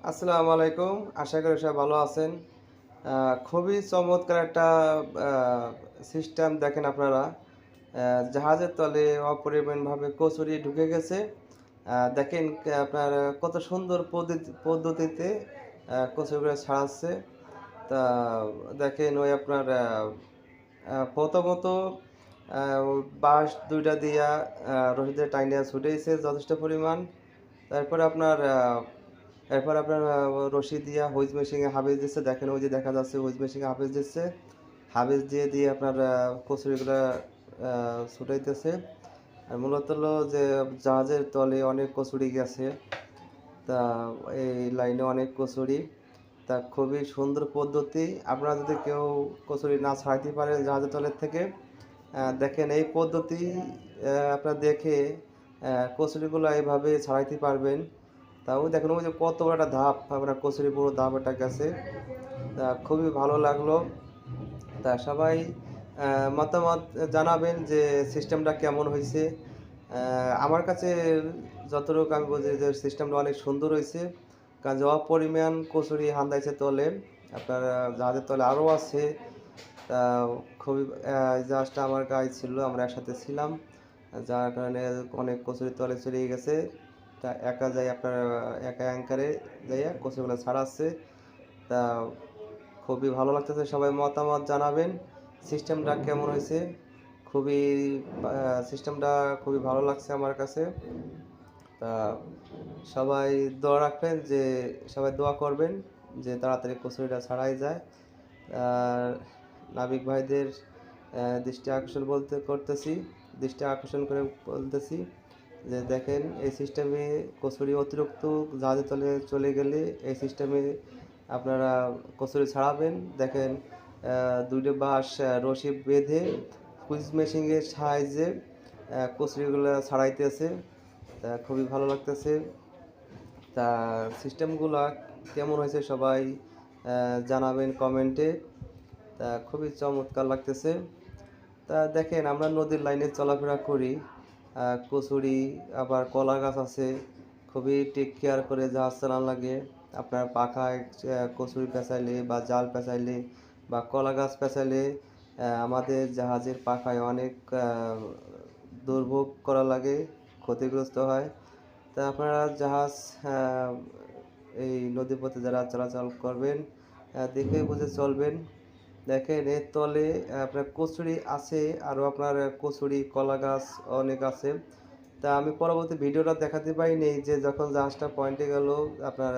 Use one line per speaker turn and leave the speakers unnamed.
আসসালামু আলাইকুম। আশা করি সবাই ভালো আছেন। খুবই চমৎকার একটা আ সিস্টেম দেখেন আপনারা। জাহাজের তলে অপরিমাণভাবে কচুরি ঢুকে গেছে। দেখেন আপনার কত সুন্দর পদ্ধতিতে কচুরিগুলো ছাড়াচ্ছে। তা দেখেন ওই আপনার প্রথমত আ বাঁশ ২ টা দিয়া রশি দিয়ে টাইনা ছুটাইছে যথেষ্ট পরিমাণ। তারপরে আপনার রশি দিয়া হুইজ মেশিনে হাবিস দিচ্ছে। দেখেন ওই যে দেখা যাচ্ছে হুইজ মেশিনে হাবিস দিচ্ছে। হাবিস দিয়ে আপনার কচুরিগুলা আ ছুটাইতেছে। আর মূলত হলো যে জাহাজের তলে অনেক কচুরি গেছে। তা এই লাইনে অনেক কচুরি। তা খুবই সুন্দর পদ্ধতি। আপনারা যদি কেউ কচুরি না ছাড়াইতে পারেন জাহাজের তলের থেকে, দেখেন এই পদ্ধতি আপনারা দেখে কচুরিগুলা এভাবে ছাড়াইতে পারবেন। তাও দেখেন ওই যে কত বড় একটা ধাপ আপনার কচুরি পুরো ধাপ এটা গেছে। তা খুবই ভালো লাগলো। তা সবাই মতামত জানাবেন যে সিস্টেমটা কেমন হইছে। আমার কাছে যতটুকু আমি বুঝি যে সিস্টেমটা অনেক সুন্দর হইছে। কারণ যে অপরিমাণ কচুরি হান্দাইছে তলে। আপনার জাহাজের তলে আরও আছে। তা খুবই এই জাহাজটা আমার গায়ে ছিল। আমরা একসাথে ছিলাম। যার কারণে অনেক কচুরি তলে চলে গেছে। তা একা যাই আপনার একা অ্যাঙ্কারে যাইয়া কচুরিগুলো ছাড়াচ্ছে। তা খুবই ভালো লাগতেছে। সবাই মতামত জানাবেন। সিস্টেমটা কেমন হইছে? খুবই সিস্টেমটা খুবই ভালো লাগছে আমার কাছে। তা সবাই দোয়া রাখবেন যে সবাই দোয়া করবেন যে তাড়াতাড়ি কচুরিটা ছাড়াই যায়। আর নাবিক ভাইদের দৃষ্টি আকর্ষণ করে বলতেছি যে দেখেন এই সিস্টেমে কচুরি অতিরিক্ত জাহাজের তলে চলে গেলে এই সিস্টেমে আপনারা কচুরি ছাড়াবেন। দেখেন ২ টা বাঁশ রশি বেঁধে হুইজ মেশিনের সাহায্যে কচুরিগুলা ছাড়াইতেছে। তা খুবই ভালো লাগতেছে। তা সিস্টেমগুলা কেমন হয়েছে সবাই জানাবেন কমেন্টে। তা খুবই চমৎকার লাগতেছে। তা দেখেন আমরা নদীর লাইনে চলাফেরা করি। কচুরি আবার কলা গাছ আছে। খুবই টেক কেয়ার করে জাহাজ চালান লাগে। আপনার পাখায় কচুরি পেঁচাইলে বা জাল পেঁচাইলে বা কলা গাছ পেঁচাইলে আমাদের জাহাজের পাখায় অনেক দুর্ভোগ করা লাগে, ক্ষতিগ্রস্ত হয়। তা আপনারা জাহাজ আহ, এই নদীপথে যারা চলাচল করবেন দেখে বুঝে চলবেন। দেখেন এর তলে আপনার কচুরি আছে, আরও আপনার কচুরি কলা গাছ অনেক আছে। তা আমি পরবর্তী ভিডিওটা দেখাতে পারিনি যে যখন জাহাজটা পয়েন্টে গেল আপনার